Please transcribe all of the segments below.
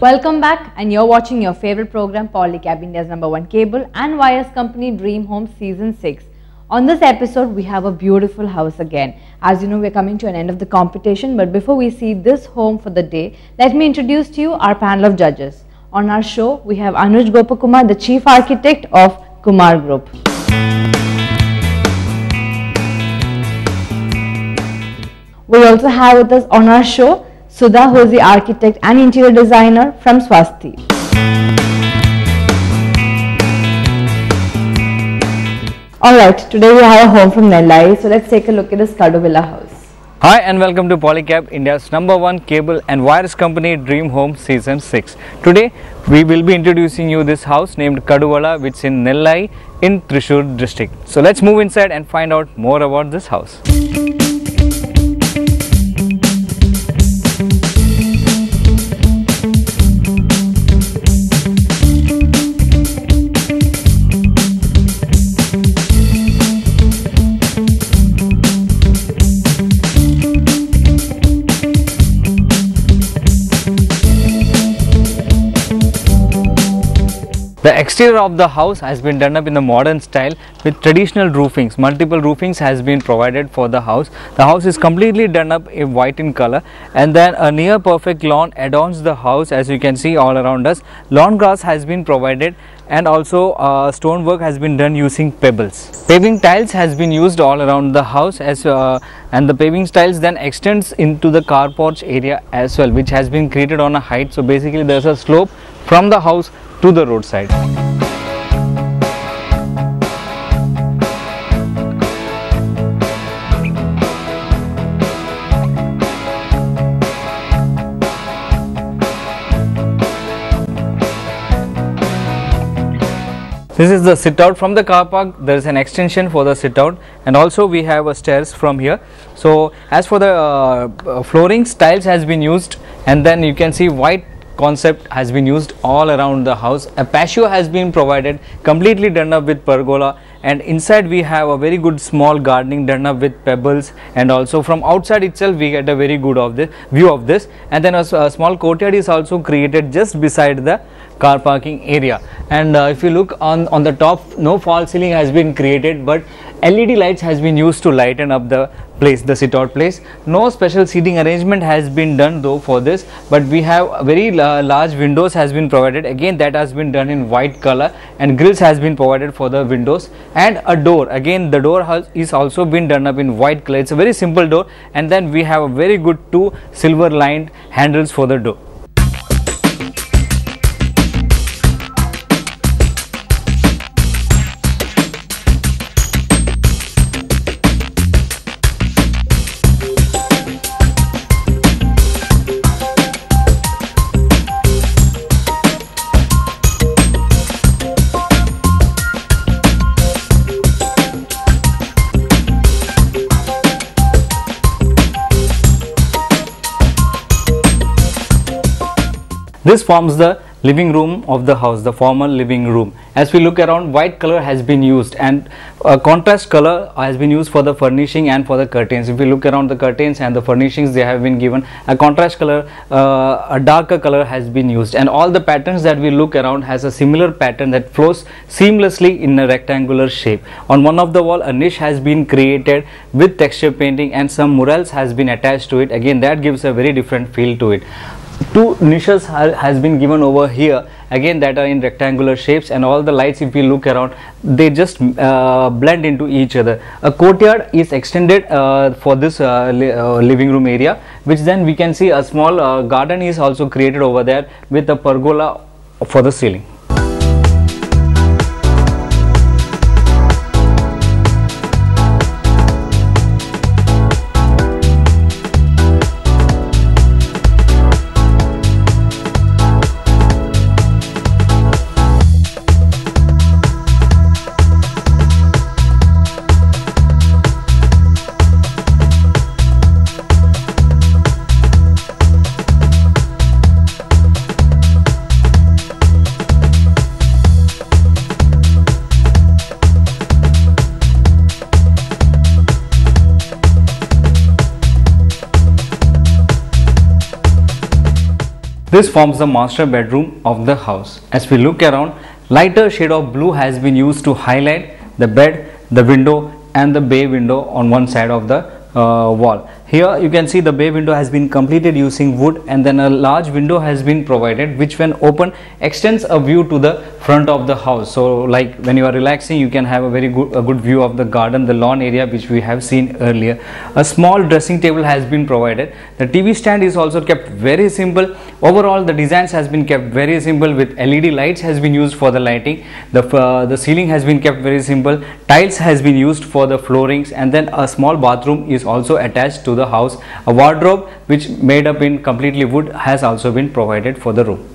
Welcome back, and you're watching your favorite program, Polycab, India's #1 cable and wires company, Dream Home Season 6. On this episode, we have a beautiful house again. As you know, we're coming to an end of the competition, but before we see this home for the day, let me introduce to you our panel of judges. On our show, we have Anuj Gopakumar, the Chief Architect of Kumar Group. We also have with us on our show Sudha, who is the architect and interior designer from Swasti. Alright, today we have a home from Nellayi, so let's take a look at this Kaduvilla house. Hi and welcome to Polycab, India's #1 cable and wires company, Dream Home Season 6. Today we will be introducing you this house named Kaduvilla, which is in Nellayi in Thrissur district. So let's move inside and find out more about this house. The exterior of the house has been done up in the modern style with traditional roofings. Multiple roofings has been provided for the house. The house is completely done up in white in color, and then a near perfect lawn adorns the house. As you can see all around us, lawn grass has been provided, and also stonework has been done using pebbles. Paving tiles has been used all around the house, and the paving tiles then extends into the car porch area as well, which has been created on a height. So basically there is a slope from the house to the roadside. This is the sit out from the car park. There is an extension for the sit out, and also we have a stairs from here. So as for the flooring, tiles has been used, and then you can see white concept has been used all around the house. A patio has been provided, completely done up with pergola, and inside we have a very good small gardening done up with pebbles, and also from outside itself we get a very good view of this. And then a small courtyard is also created just beside the car parking area. And if you look on the top, no false ceiling has been created, but LED lights has been used to lighten up the place, the sit out place. No special seating arrangement has been done though for this, but we have very large windows has been provided. Again, that has been done in white color, and grills has been provided for the windows, and a door. Again, the door is also been done up in white color. It's a very simple door, and then we have a very good 2 silver lined handles for the door. This forms the living room of the house, the formal living room. As we look around, white color has been used, and contrast color has been used for the furnishing and for the curtains. If we look around the curtains and the furnishings, they have been given a contrast color, a darker color has been used, and all the patterns that we look around has a similar pattern that flows seamlessly in a rectangular shape. On one of the wall, a niche has been created with texture painting, and some murals has been attached to it. Again, that gives a very different feel to it. 2 niches has been given over here, again that are in rectangular shapes, and all the lights, if we look around, they just blend into each other. A courtyard is extended for this living room area, which then we can see a small garden is also created over there with a pergola for the ceiling. This forms the master bedroom of the house. As we look around, lighter shade of blue has been used to highlight the bed, the window and the bay window on one side of the wall. Here you can see the bay window has been completed using wood, and then a large window has been provided which when open extends a view to the front of the house. So like when you are relaxing, you can have a very good view of the garden, the lawn area which we have seen earlier. A small dressing table has been provided. The TV stand is also kept very simple. Overall the designs has been kept very simple with LED lights has been used for the lighting. The ceiling has been kept very simple. Tiles has been used for the floorings, and then a small bathroom is also attached to the house. A wardrobe which made up in completely wood has also been provided for the room.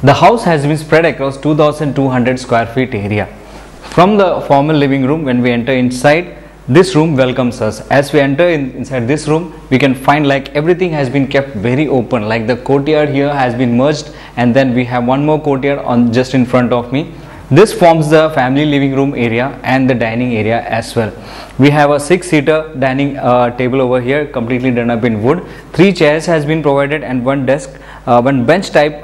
The house has been spread across 2200 square feet area. From the formal living room, when we enter inside, this room welcomes us. As we enter inside this room, we can find like everything has been kept very open, like the courtyard here has been merged, and then we have one more courtyard on just in front of me. This forms the family living room area and the dining area as well. We have a 6-seater dining table over here, completely done up in wood. 3 chairs has been provided and one desk, one bench type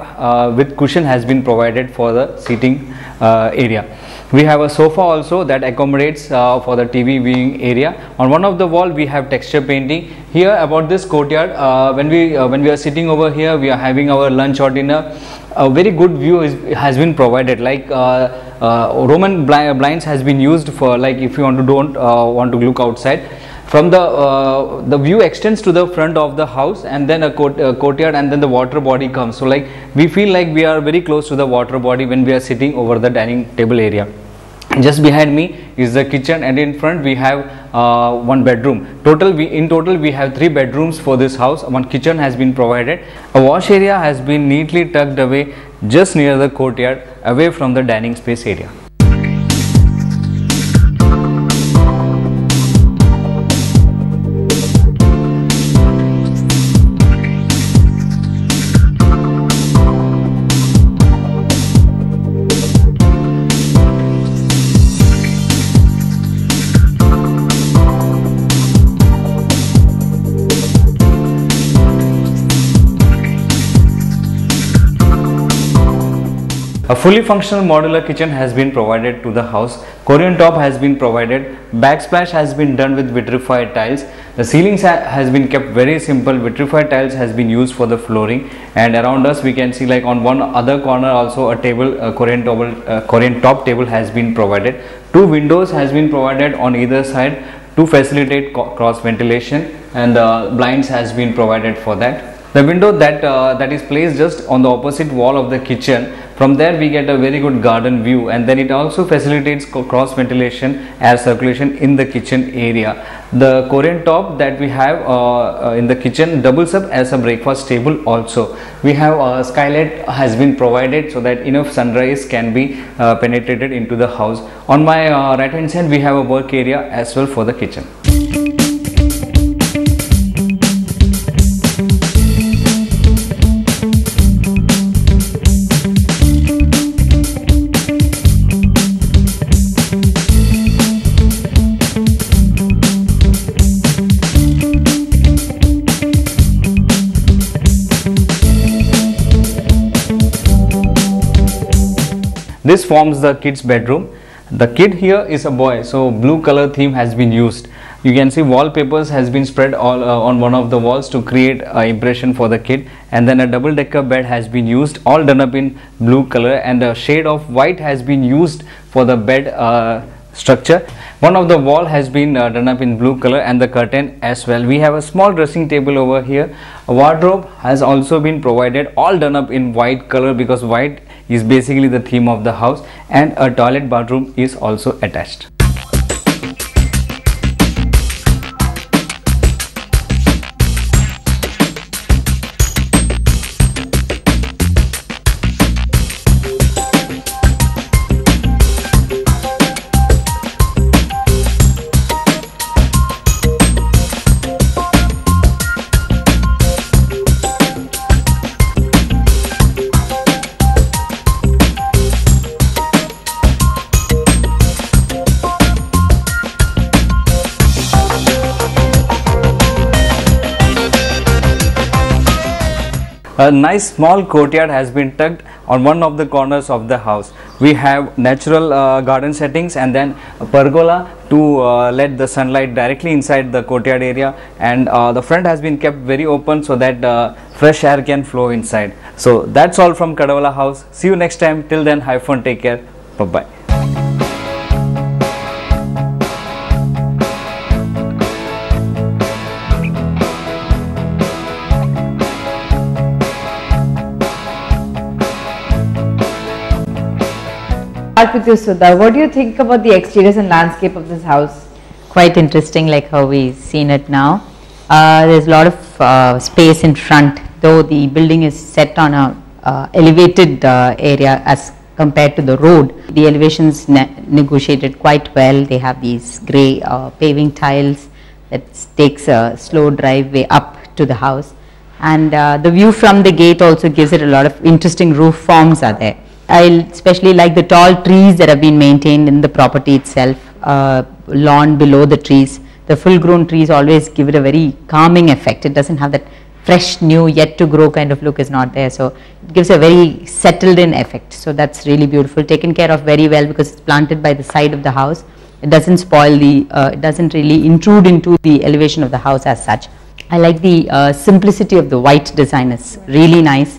with cushion has been provided for the seating area. We have a sofa also that accommodates for the TV viewing area. On one of the wall we have texture painting. Here about this courtyard, when we are sitting over here, we are having our lunch or dinner. A very good view has been provided, like Roman blinds has been used for, like if you don't want to look outside. From the view extends to the front of the house, and then a courtyard, and then the water body comes. So like we feel like we are very close to the water body when we are sitting over the dining table area. Just behind me is the kitchen, and in front we have one bedroom. In total we have 3 bedrooms for this house. One kitchen has been provided. A wash area has been neatly tucked away just near the courtyard, away from the dining space area. A fully functional modular kitchen has been provided to the house. Korean top has been provided. Backsplash has been done with vitrified tiles. The ceilings has been kept very simple. Vitrified tiles has been used for the flooring, and around us we can see like on one other corner also a table, Korean top table has been provided. 2 windows has been provided on either side to facilitate cross ventilation, and blinds has been provided for that. The window that is placed just on the opposite wall of the kitchen, from there we get a very good garden view, and then it also facilitates cross ventilation, air circulation in the kitchen area. The Korean top that we have in the kitchen doubles up as a breakfast table also. We have a skylight has been provided so that enough sunrise can be penetrated into the house. On my right hand side we have a work area as well for the kitchen. This forms the kids bedroom. The kid here is a boy, so blue color theme has been used. You can see wallpapers has been spread all on one of the walls to create an impression for the kid, and then a double decker bed has been used, all done up in blue color, and a shade of white has been used for the bed structure. One of the wall has been done up in blue color, and the curtain as well. We have a small dressing table over here. A wardrobe has also been provided, all done up in white color, because white is basically the theme of the house, and a toilet bathroom is also attached. A nice small courtyard has been tucked on one of the corners of the house. We have natural garden settings and then a pergola to let the sunlight directly inside the courtyard area, and the front has been kept very open so that fresh air can flow inside. So that's all from Kaduvilla house. See you next time. Till then, have fun, take care, bye bye. Start with you, Sudha. What do you think about the exteriors and landscape of this house? Quite interesting, like how we've seen it now. There's a lot of space in front, though the building is set on a elevated area as compared to the road. The elevations negotiated quite well. They have these grey paving tiles that takes a slow driveway up to the house, and the view from the gate also gives it a lot of interesting roof forms are there. I especially like the tall trees that have been maintained in the property itself, lawn below the trees. The full grown trees always give it a very calming effect. It doesn't have that fresh, new, yet to grow kind of look is not there. So it gives a very settled in effect. So that's really beautiful, taken care of very well because it's planted by the side of the house. It doesn't spoil the, it doesn't really intrude into the elevation of the house as such. I like the simplicity of the white design. It's really nice.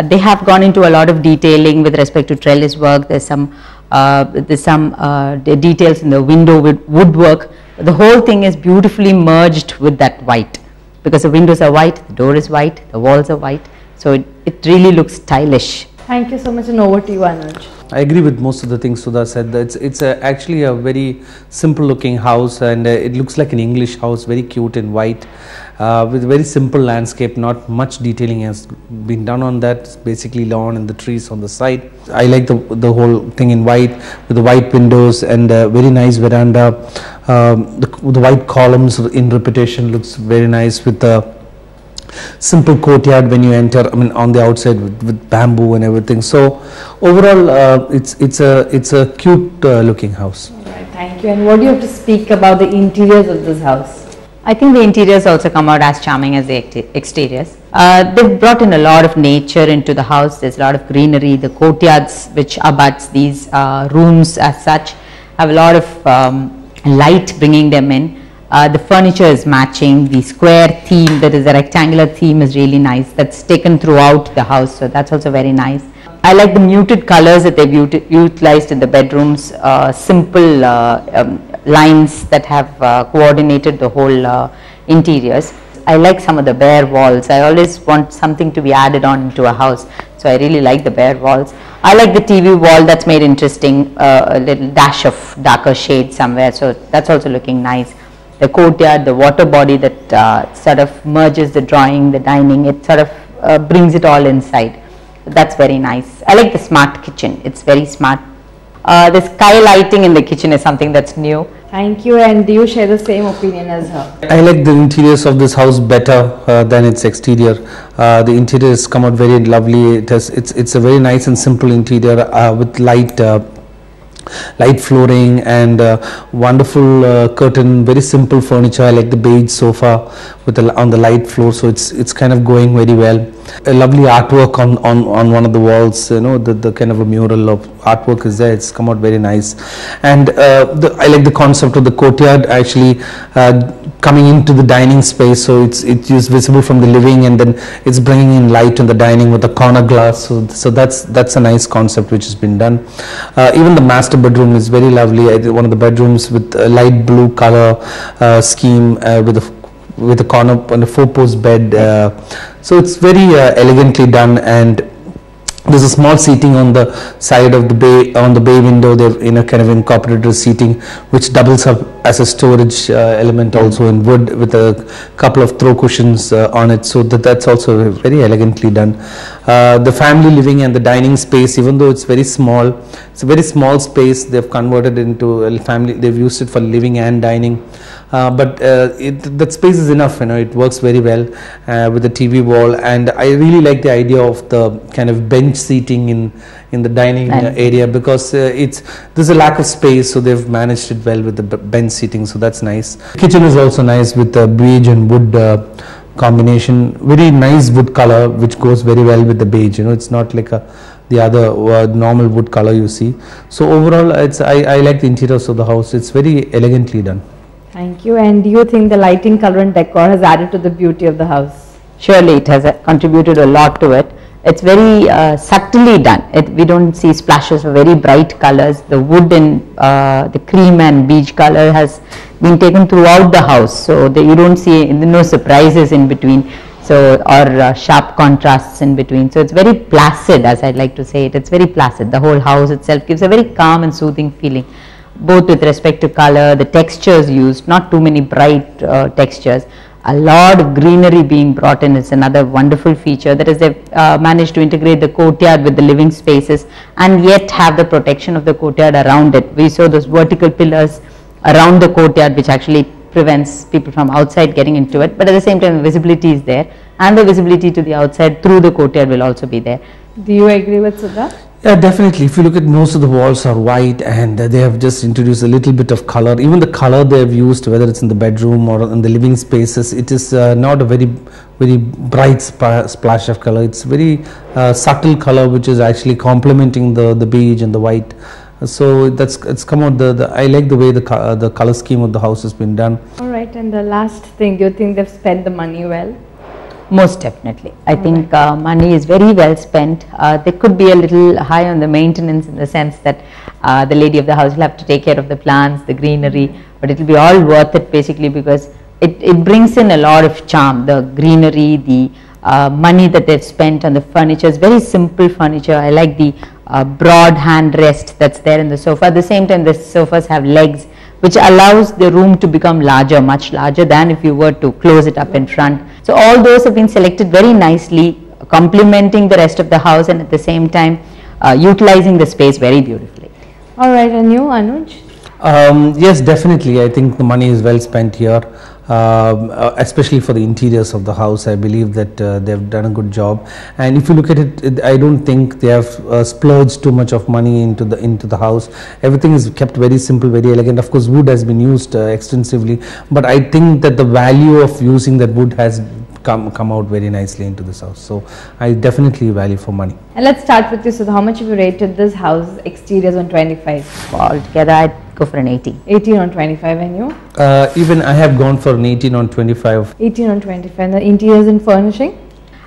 They have gone into a lot of detailing with respect to trellis work. There's some details in the window with woodwork. The whole thing is beautifully merged with that white, because the windows are white, the door is white, the walls are white. So it really looks stylish. Thank you so much, and over to you, Anuj. I agree with most of the things Sudha said. It's actually a very simple looking house, and it looks like an English house, very cute in white, with a very simple landscape. Not much detailing has been done on that. It's basically lawn and the trees on the side. I like the whole thing in white with the white windows and very nice veranda. The white columns in repetition looks very nice with the simple courtyard when you enter. I mean, on the outside with bamboo and everything. So overall, it's a cute looking house. Right, thank you. And what do you have to speak about the interiors of this house? I think the interiors also come out as charming as the exteriors. They've brought in a lot of nature into the house. There's a lot of greenery. The courtyards which abuts these rooms as such have a lot of light bringing them in. The furniture is matching. The square theme, that is a rectangular theme, is really nice. That's taken throughout the house, so that's also very nice. I like the muted colors that they've utilized in the bedrooms, simple lines that have coordinated the whole interiors. I like some of the bare walls. I always want something to be added on into a house, so I really like the bare walls. I like the TV wall, that's made interesting, a little dash of darker shade somewhere, so that's also looking nice. The courtyard, the water body that sort of merges the drawing, the dining, it sort of brings it all inside. That's very nice. I like the smart kitchen. It's very smart. The sky lighting in the kitchen is something that's new. Thank you. And do you share the same opinion as her? I like the interiors of this house better than its exterior. The interiors come out very lovely. It's a very nice and simple interior with light flooring and wonderful curtain, very simple furniture. I like the beige sofa with on the light floor, so it's kind of going very well. A lovely artwork on one of the walls, you know, the kind of a mural of artwork is there. It's come out very nice. And I like the concept of the courtyard actually coming into the dining space, so it's visible from the living, and then it's bringing in light on the dining with the corner glass. So that's a nice concept which has been done. Even the master bedroom is very lovely. One of the bedrooms with a light blue color scheme with a corner and a 4-post bed. So it's very elegantly done, and There's a small seating on the side of the bay, on the bay window. They've kind of incorporated a seating which doubles up as a storage element, also in wood, with a couple of throw cushions on it, so that's also very elegantly done. The family living and the dining space, even though it's very small, it's a very small space. They've converted into a family, they've used it for living and dining. But that space is enough, it works very well with the TV wall, and I really like the idea of the kind of bench seating in the dining area, because there's a lack of space, so they've managed it well with the bench seating, so that's nice. The kitchen is also nice with the beige and wood combination, very nice wood color which goes very well with the beige. It's not like the other normal wood color you see. So overall, I like the interiors of the house. It's very elegantly done. Thank you. And do you think the lighting, color and decor has added to the beauty of the house? Surely it has contributed a lot to it. It's very subtly done. We don't see splashes of very bright colors. The wood and the cream and beige color has been taken throughout the house, so you don't see no surprises in between, or sharp contrasts in between. So it's very placid, as I'd like to say it. It's very placid. The whole house itself gives a very calm and soothing feeling, both with respect to color, the textures used, not too many bright textures. A lot of greenery being brought in is another wonderful feature. That is, they've managed to integrate the courtyard with the living spaces and yet have the protection of the courtyard around it. We saw those vertical pillars around the courtyard, which actually prevents people from outside getting into it, but at the same time the visibility is there, and the visibility to the outside through the courtyard will also be there. Do you agree with Sudha? Yeah, definitely. If you look at, most of the walls are white, and they have just introduced a little bit of color. Even the color they have used, whether it's in the bedroom or in the living spaces, it is not a very bright splash of color. It's very subtle color, which is actually complementing the beige and the white. So it's come out. I like the way the color scheme of the house has been done. All right. And the last thing, do you think they've spent the money well? Most definitely. I think money is very well spent. They could be a little high on the maintenance, in the sense that the lady of the house will have to take care of the plants, the greenery, but it will be all worth it, basically, because it brings in a lot of charm. The greenery, the money that they've spent on the furniture is very simple furniture. I like the broad hand rest that's there in the sofa. At the same time, the sofas have legs, which allows the room to become larger, much larger than if you were to close it up in front. So all those have been selected very nicely, complementing the rest of the house, and at the same time utilizing the space very beautifully. All right. And you, Anuj? Yes, definitely. I think the money is well spent here, especially for the interiors of the house. I believe that they've done a good job, and if you look at it, I don't think they have splurged too much of money into the house. Everything is kept very simple, very elegant. Of course, wood has been used extensively, but I think that the value of using that wood has come out very nicely into this house. So I definitely value for money. And let's start with you. So how much have you rated this house exteriors on 25? Altogether, I'd go for an 18. 18 on 25. And you? Even I have gone for an 18 on 25. 18 on 25. And the interiors and furnishing?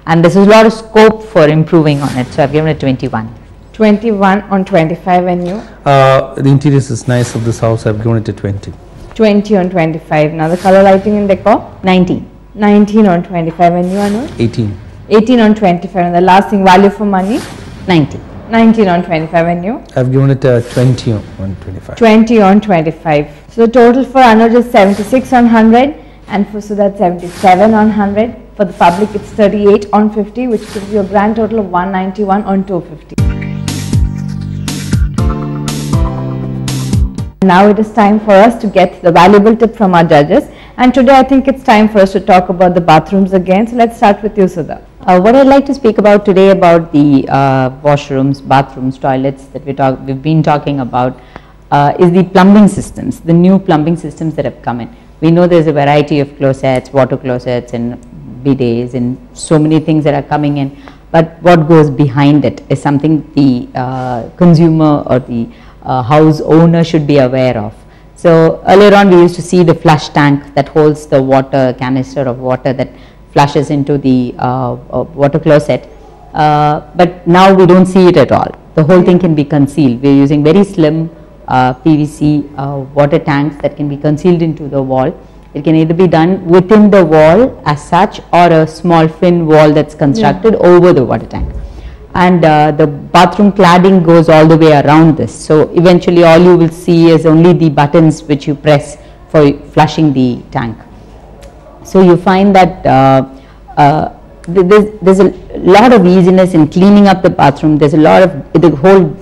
And there's a lot of scope for improving on it, so I've given it 21. 21 on 25. And you? The interiors is nice of this house. I've given it a 20. 20 on 25. Now the color, lighting and decor? 19. 19 on 25. And you, Anuj? 18. 18 on 25. And the last thing, value for money? 19. 19 on 25. And you? I've given it a 20 on 25. 20 on 25. So the total for Anuj is 76 on 100, and for Sudha 77 on 100. For the public it's 38 on 50, which gives you a grand total of 191 on 250. Now it is time for us to get the valuable tip from our judges, and today I think it's time for us to talk about the bathrooms again. So let's start with you, Sudha. What I'd like to speak about today about the washrooms, bathrooms, toilets that we've been talking about is the plumbing systems, the new plumbing systems that have come in. We know there's a variety of closets, water closets and bidets and so many things that are coming in, but what goes behind it is something the consumer or the house owner should be aware of. So earlier on we used to see the flush tank that holds the water, canister of water that flushes into the water closet, but now we don't see it at all. The whole thing can be concealed. We are using very slim PVC water tanks that can be concealed into the wall. It can either be done within the wall as such, or a small fin wall that's constructed over the water tank. and the bathroom cladding goes all the way around this. So eventually all you will see is only the buttons which you press for flushing the tank. So you find that there's a lot of easiness in cleaning up the bathroom. There's a lot of, the whole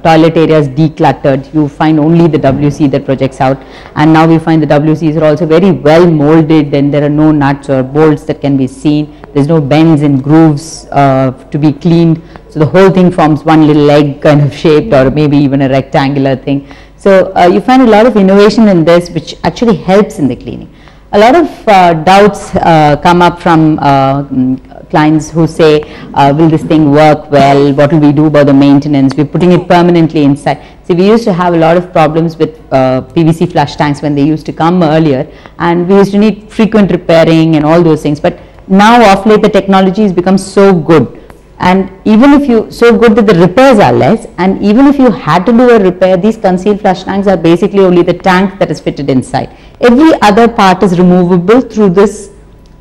toilet area is decluttered. You find only the WC that projects out, and now we find the WCs are also very well molded, and there are no nuts or bolts that can be seen. There's no bends and grooves to be cleaned, so the whole thing forms one little egg kind of shaped, or maybe even a rectangular thing. So you find a lot of innovation in this, which actually helps in the cleaning. A lot of doubts come up from clients who say, will this thing work well, what will we do about the maintenance, we're putting it permanently inside. See, we used to have a lot of problems with PVC flush tanks when they used to come earlier, and we used to need frequent repairing and all those things. But now of late the technology has become so good, and even if you, so good that the repairs are less, and even if you had to do a repair, these concealed flush tanks are basically only the tank that is fitted inside. Every other part is removable through this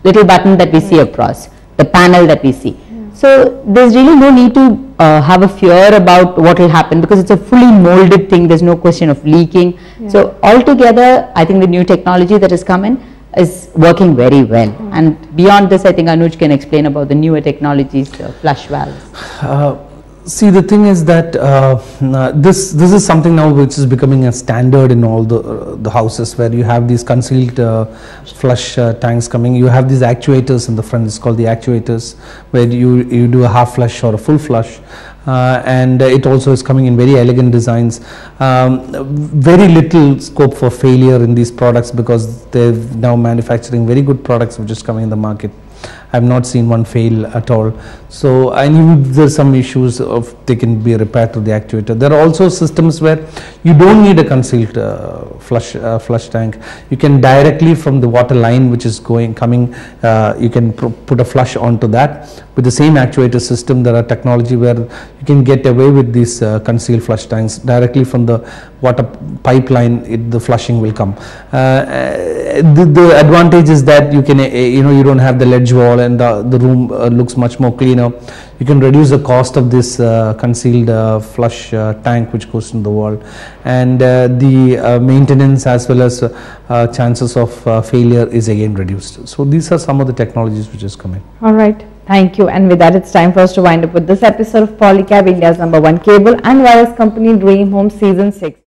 little button that we see across, the panel that we see. So there's really no need to have a fear about what will happen, because it's a fully molded thing. There's no question of leaking. So altogether, I think the new technology that has come in is working very well. And beyond this, I think Anuj can explain about the newer technologies, flush valves. See, the thing is that this is something now which is becoming a standard in all the houses, where you have these concealed flush tanks coming. You have these actuators in the front. It's called the actuators, where you do a half flush or a full flush. And it also is coming in very elegant designs. Very little scope for failure in these products, because they're now manufacturing very good products which is coming in the market. I have not seen one fail at all. So I knew there's some issues of they can be repaired to the actuator. There are also systems where you don't need a concealed flush tank. You can directly from the water line which is coming, you can put a flush onto that. With the same actuator system, there are technology where you can get away with these concealed flush tanks directly from the water pipeline. The flushing will come. The advantage is that you can, you don't have the ledge wall, and the room looks much more cleaner. You can reduce the cost of this concealed flush tank which goes in the wall, and the maintenance as well as chances of failure is again reduced. So these are some of the technologies which is coming. All right. Thank you. And with that, it's time for us to wind up with this episode of Polycab, India's #1 cable and wires company, Dream Home Season 6.